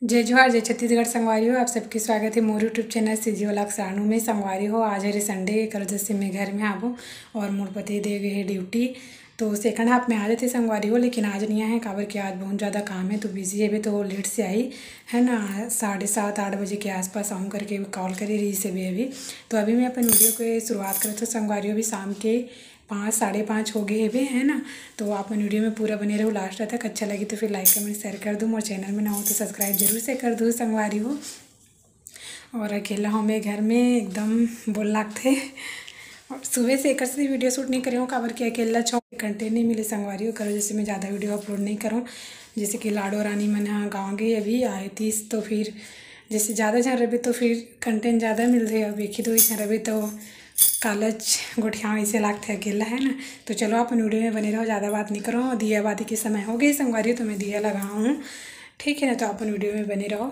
जय जोहार जय छत्तीसगढ़ संगवारी हो। आप सबके स्वागत है मोर यूट्यूब चैनल सीजी व्लॉग साणु में। संगवारी हो आज है संडे कर जैसे मैं घर में आबो और मोर पति दे गए है ड्यूटी, तो सेकंड हाफ में आ जाते संगवारी हो, लेकिन आज नहीं आए काबर कि आज बहुत ज़्यादा काम है तो बिजी है भी, तो लेट से आई है ना। 7:30-8 बजे के आसपास आऊँ करके कॉल करी रही से भी अभी। तो अभी मैं अपन वीडियो को शुरुआत करते तो संगवारी हो भी शाम के 5-5:30 हो गए भी है ना। तो आप मन वीडियो में पूरा बने रहो लास्ट तक। अच्छा लगी तो फिर लाइक कमेंट शेयर कर दूँ और चैनल में ना हो तो सब्सक्राइब जरूर से कर दूँ संगवारी हो। और अकेला हूँ मैं घर में, एकदम बोल लागते और सुबह से एक से वीडियो शूट नहीं करी हूँ काबर कि अकेला छो कंटेंट नहीं मिले संगवारी हो करो। जैसे मैं ज़्यादा वीडियो अपलोड नहीं करूँ, जैसे कि लाडो रानी मन हाँ गाँव गई अभी आए थी, तो फिर जैसे ज़्यादा जन रहे तो फिर कंटेंट ज़्यादा मिलते। अब एक ही दो जन रहे तो कालच गोठिया ऐसे लागते अकेला है ना। तो चलो अपन वीडियो में बने रहो, ज़्यादा बात नहीं करो। दिया बाती के समय हो गई संगवारी तो मैं दिया लगा हूँ, ठीक है ना। तो अपन वीडियो में बने रहो।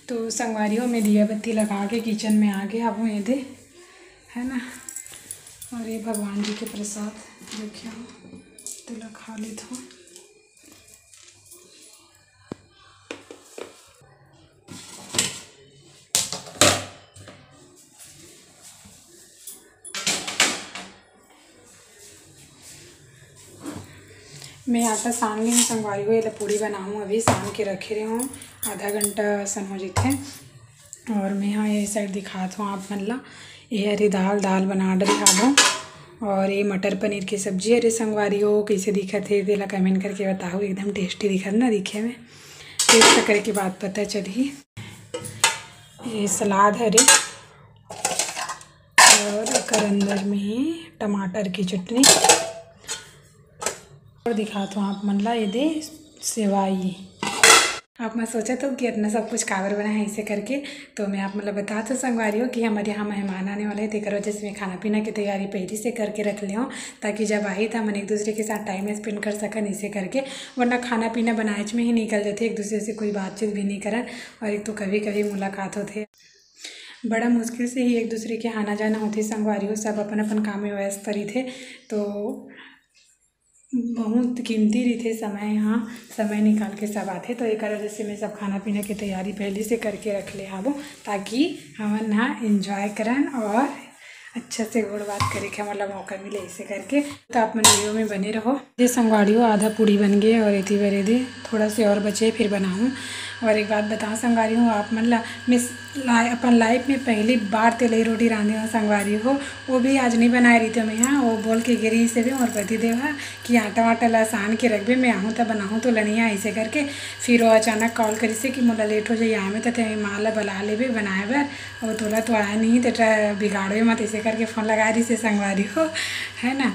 तो संगवारियों में दिया बत्ती लगा के किचन में आ गए अब ये दे है ना। और ये भगवान जी के प्रसाद देखिए तिला खा ली था। मैं आटा सान ली हूँ संगवारी हो, ये पूड़ी बनाऊँ अभी सान के रखे रहे हूँ, आधा घंटा सन हो जाते हैं। और मैं यहाँ ये साइड दिखात हूँ आप मन ला, ये हरी दाल बना डरी खाबो। और ये मटर पनीर की सब्जी अरे संगवारी हो कैसे दिखत है तेला कमेंट करके बताओ। एकदम टेस्टी दिखत ना दिखे में, टेस्ट करे के बाद पता चली। ये सलाद हरे और एकर अंदर में टमाटर की चटनी और दिखाता हूँ आप मन ला ये दे सेवाई। आप मैं सोचा तो कि इतना सब कुछ काबर बना है ऐसे करके, तो मैं आप मतलब बता तो संगवारी हो कि हमारे यहाँ मेहमान आने वाले थे करो। जैसे मैं खाना पीना की तैयारी पहले से करके रख ले हूँ ताकि जब आई था हम एक दूसरे के साथ टाइम स्पेंड कर सकन इसे करके, वरना खाना पीना बनाए में ही निकल जाते, एक दूसरे से कोई बातचीत भी नहीं करन। और एक तो कभी कभी मुलाकात होते, बड़ा मुश्किल से ही एक दूसरे के आना जाना होती संगवारी हो। सब अपन अपन काम में व्यस्त रही थे तो बहुत कीमती रहते समय, यहाँ समय निकाल के सब आते। तो एक वजह से मैं सब खाना पीना की तैयारी पहले से करके रख ले हाबो ताकि हम ना एंजॉय करन और अच्छा से गोड़ बात करे के मतलब मौका मिले ऐसे करके। तो आप मन वीडियो में बने रहो। ये संगवारी हो आधा पूड़ी बन गए और इतनी बरे दे थोड़ा से और बचे फिर बनाऊँ। और एक बात बताऊँ संगवारी हूँ आप मन ला, मैं अपन लाइफ में पहली बार तेलई रोटी रांधी हूँ संगवारी हो, वो भी आज नहीं बनाए रही थी मैं। यहाँ वो बोल के गिरी से भी और पति देवा कि आटा वाटा ला सान के रख भी मैं आहूँ तो बनाऊँ तो लनिया ऐसे करके। फिर वो अचानक कॉल करी से कि मोला लेट हो जाए आए में, तो माँ ला बुला ले भी बनाए बर और तोला तो आया नहीं तो बिगाड़े मत ऐसे करके फ़ोन लगा रही से संगवारी हो है ना।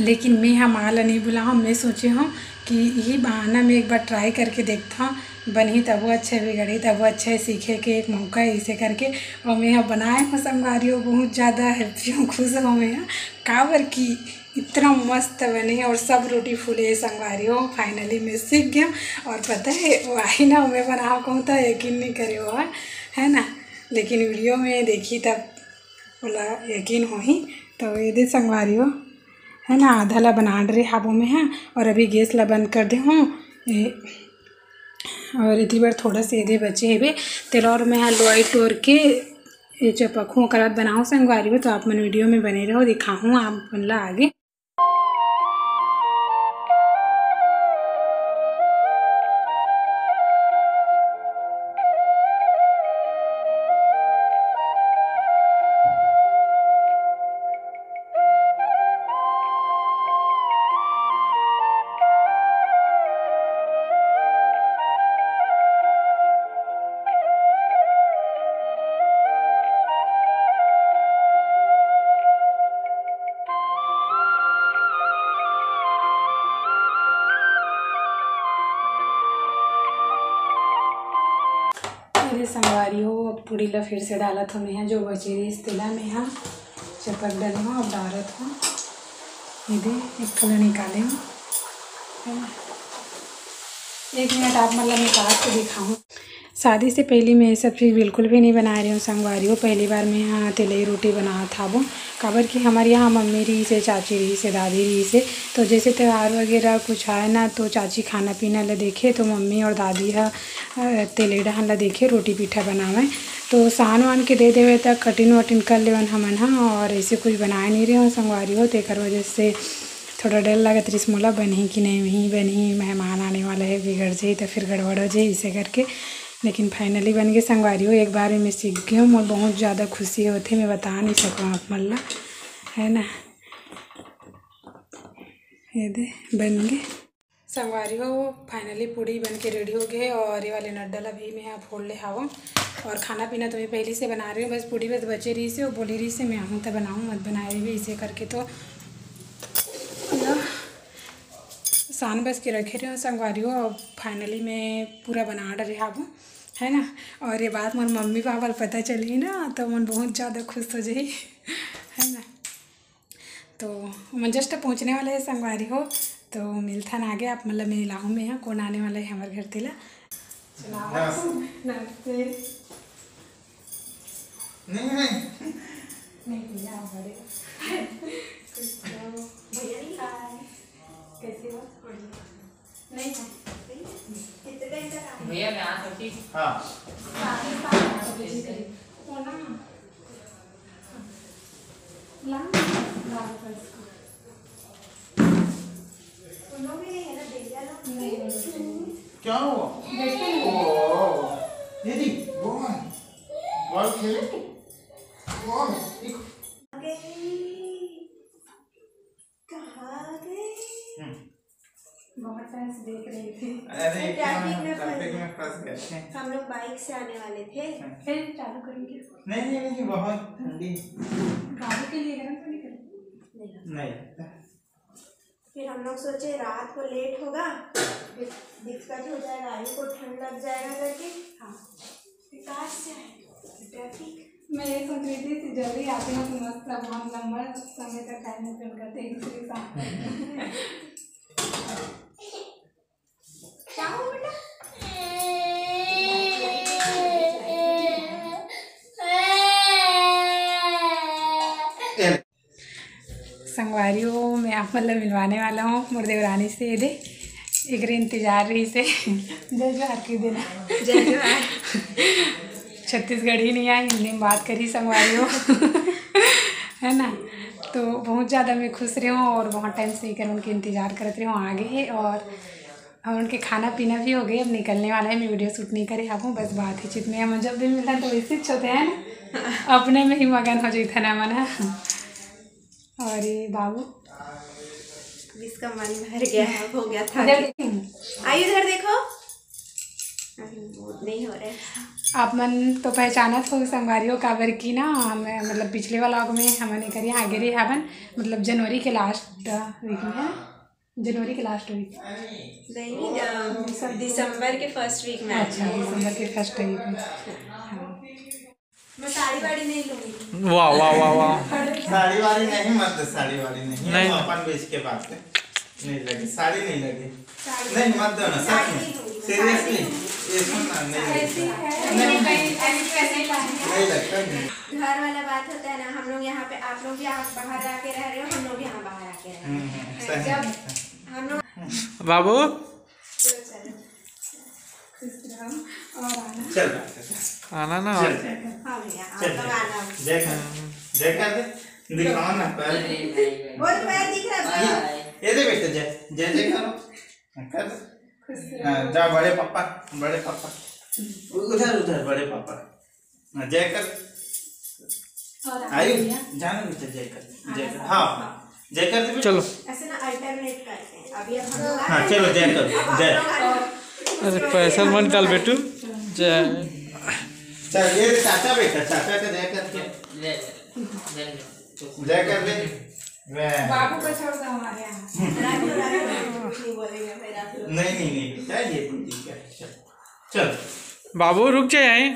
लेकिन मैं यहाँ माँ ला नहीं बुलाऊँ, मैं सोची हूँ कि यही बहाना मैं एक बार ट्राई करके देखता हूँ, बनी तब वो अच्छे बिगड़ी तब वो अच्छे सीखे के एक मौका है इसे करके। और मैं यहाँ बनाए हूँ संगवारी हो, बहुत ज़्यादा हैप्पी हूँ, खुश हूँ मैं यहाँ काबर की इतना मस्त बने और सब रोटी फूले संगवारी हो। फाइनली मैं सीख गया और पता है वो आई ना मैं बना कहूँ तो यकीन नहीं करे वो है ना, लेकिन वीडियो में देखी तब बोला यकीन हो ही। तो ये दे संगवारी हो है ना, आधा ला बना रहे हाबों में है और अभी गैस ला बंद कर दे हूँ। और इतनी बार थोड़ा से दे बचे है तेल और मैं हलवाई तोड़ के ये चपखू करात बनाऊँ संगवारी तो आप मन वीडियो में बने रहो, दिखाऊँ आप मन ला आगे। मेरे संगवारी हो अब पूड़ी ला फिर से डालत हो मैं जो बचे रही इस तिला में यहाँ चपक डाले हो अब डालत हो ये एक कलर निकाले हो। 1 मिनट आप मतलब निकाल के दिखाऊँ। शादी से पहले मैं ये सब चीज़ बिल्कुल भी नहीं बना रही हूँ संगवारी हो। पहली बार मैं यहाँ तेलई रोटी बना था वो काबर कि हमारे यहाँ मम्मी रही से, चाची रही से, दादी रही से, तो जैसे त्यौहार वगैरह कुछ आए ना तो चाची खाना पीना ला देखे तो मम्मी और दादी हा तेलई डहन ला देखे रोटी पीठा बनावे तो सान वान के दे देवे तक कटिन वटिन कर लेवन हमन हाँ। और ऐसे कुछ बनाए नहीं रहे हो संगवारी हो तेकर वजह से थोड़ा डर लगा तरीस मोला बनी कि नहीं वहीं बनी, मेहमान आने वाला है बिगड़ जाए तो फिर गड़बड़ हो जाए इसे करके। लेकिन फाइनली बन गए संगवारी हो। एक बार में मैं सीख गई हूँ और बहुत ज़्यादा खुशी होती मैं बता नहीं सकूँ आप मल्ला है ना। ये दे बन गए संगवारी हो। फाइनली पूड़ी बन के रेडी हो गए और ये वाले नड्डल अभी मैं यहाँ फोड़ ले हवा और खाना पीना तो मैं पहले से बना रही हूँ, बस पूड़ी बस बचे रही से और बोली रही से मैं आहूँ तो बनाऊँ मत बनाए रही इसे करके तो सान बस के रखे रहे हो संगवारी हो। और फाइनली मैं पूरा बना रही हूँ है ना। और ये बात मन मम्मी पापा पता चली ना तो मन बहुत ज़्यादा खुश हो जाए है ना। तो मन जस्ट पहुँचने वाले है संगवारी हो तो मिलता ना आगे आप मतलब मैं लाहूँ में यहाँ कौन आने वाला है हमारे घर तिला। नहीं भैया बड़े कैसी हो नहीं भैया मैं आ सकती हाँ क्या हुआ? दीदी बॉल खेले बॉल बहुत टाइम से देख रही थी। अरे ट्रैफिक में फंस गए थे। हम लोग बाइक से आने वाले थे। फिर चालू करेंगे? नहीं बहुत ठंडी गाड़ी के लिए गर्म पानी करें नहीं। फिर हम लोग सोचे रात को लेट होगा फिर दिक्कत हो जाएगा, आयु को ठंड लग जाएगा करके हाँ विकास से ट्रैफिक। मैं ये सोच रही थी जल्दी आते हैं तो मस्त बहुत लंबा समय तक टाइम स्पेंड करते एक दूसरे के साथ। क्या हो बेटा? संगवारी हो मैं आप मतलब मिलवाने वाला हूँ मुर्देवरानी से दे एक इंतजार रही से जय जोहार की देना जय जोहार। छत्तीसगढ़ी नहीं आई हिंदी में बात करी संगवारी हो है ना। तो बहुत ज़्यादा मैं खुश रही हूँ और बहुत टाइम से कर उनके इंतज़ार करते रही हूँ आगे और हम उनके खाना पीना भी हो गए अब निकलने वाला है। मैं वीडियो शूट नहीं करे हूँ बस बात ही चित में हम जब भी मिलता है तो वैसे ही होते हैं ना अपने में ही मगन हो जाता ना मन। और ये बाबू जिसका मन भर गया है हो गया था। आइए इधर देखो नहीं हो रहे आप मन तो पहचाना हो संगवारी हो काबर की ना हमें मतलब पिछले वाला में हमने करी आगे रही हवन मतलब जनवरी के लास्ट वीक में है जनवरी के लास्ट वीक नहीं दिसंबर के फर्स्ट वीक में। अच्छा दिसंबर के फर्स्ट वीक में मैं साड़ी वाड़ी नहीं लूंगी। वाह वाह वाह वाह साड़ी वाली नहीं मत साड़ी वाली नहीं अपन बेच के बात है नहीं लगी साड़ी नहीं लगी नहीं मत दो ना सच में सीरियसली ये सुनना नहीं लगता घर वाला बात होता है ना हम लोग यहाँ पे आप लोग यहाँ बाहर आके रह रहे हो हम लोग यहाँ बाहर आके रह रहे हैं जब हम लोग बाबू चलो और आना चल बात कर आना ना चल हाँ भैया चल आप तो आना जय कर दे दिखाओ ना पैर वो तो पैर दिख रहा है ये दे बेटे जय करो कर हाँ जा बड़े पापा उधर बड़े पापा हाँ, जय कर और आयु भैया जाना बेटे जय कर हाँ जय कर दे बेटे। चलो ऐसे ना अल्टरनेट करते हैं अभी अब हम लोग आ हाँ रहे चलो जय करो हैं। जय अरे पैसा मत डाल बेटू जय चल ये चाचा बेटा चाचा का जय करके जय कर दे वाह। बाबू को छोड़ दो हमारे यहाँ। राजू कुछ नहीं बोलेंगे फिर आप लोग नहीं बेटा ये तो ठीक है चल बाबू रुक जाए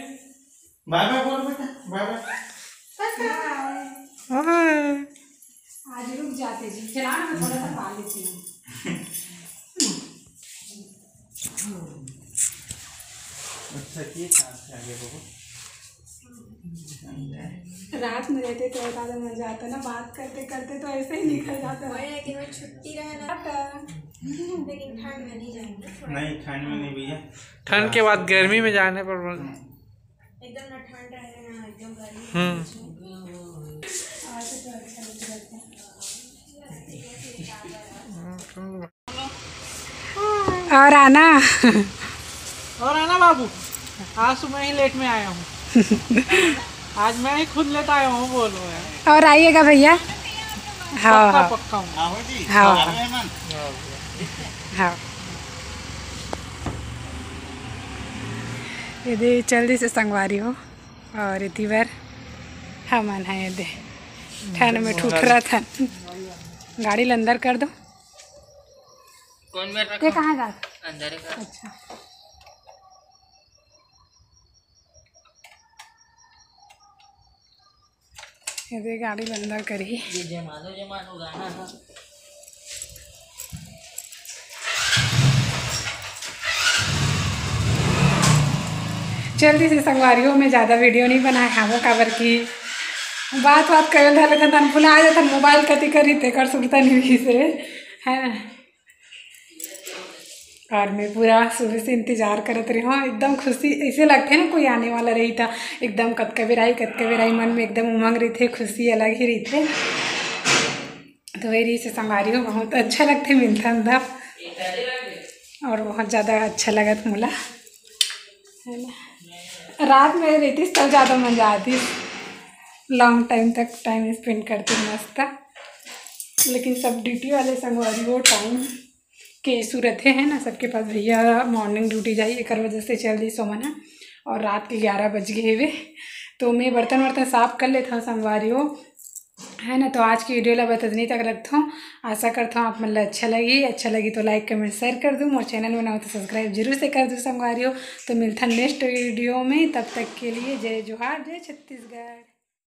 बाय बाय बोल बेटा बाय बाय आज रुक जाते जी, चलाना मैं थोड़ा सा पा लेती हूँ। अच्छा ये कहाँ से आगे बाबू रात में रहते तो ज़्यादा मजा आता ना, बात करते करते तो ऐसे ही निकल जाता है। लेकिन मैं छुट्टी रहे ना लेकिन ठंड में नहीं जाएंगे नहीं ठंड में नहीं भैया ठंड के बाद गर्मी में जाने पर एकदम ना ठंड रहे ना एकदम गर्मी तो अच्छा लगता है। और आना और आना बाबू आज सुबह ही लेट में आया हूँ आज मैं ही खुद लेट आया हूँ बोल रहा है और आइएगा भैया। हाँ हाँ पक्का हूँ हाँ हाँ ये दे जल्दी से संगवारी हो और इतनी बार हमन है ये दे ठंड में ठूठ रहा था। गाड़ी अंदर कर दो। कौन में ये कहाँ जा अंदर का अच्छा ये दे गाड़ी अंदर करी। ये जमानो गाना था जल्दी से संगवारियों में ज़्यादा वीडियो नहीं बनाए हाँ वो काबर की बात कर धले तन भुला जाता मोबाइल कति करी ते कर सुनता नहीं से है ना। और मैं पूरा सुबह से इंतज़ार करत रही हूँ, एकदम खुशी ऐसे लगते ना कोई आने वाला रही था, एकदम कतका बेराई मन में एकदम उमंग रही थे, खुशी अलग ही रही थे। तो वही से संगवारी हो बहुत अच्छा लगते मिलता अंदर और बहुत ज़्यादा अच्छा लगा था मुला है ना। रात में रहती तब ज़्यादा मज़ा आती, लॉन्ग टाइम तक टाइम स्पेंड करती मस्त। लेकिन सब ड्यूटी वाले संगवारी हो टाइम के सूरत है ना सबके पास भैया मॉर्निंग ड्यूटी जाइए एक वजह से जल्दी सोना और रात के 11 बज गए हुए। तो मैं बर्तन साफ़ कर लेता हूँ संगवारी हो है ना। तो आज की वीडियो ला बता नहीं तक रखता हूँ, आशा करता हूँ आप मतलब अच्छा लगी तो लाइक कमेंट शेयर कर दूँ और चैनल बनाओ तो सब्सक्राइब जरूर से कर दूँ संगवारी हो। तो मिलता नेक्स्ट वीडियो में, तब तक के लिए जय जोहार जय छत्तीसगढ़।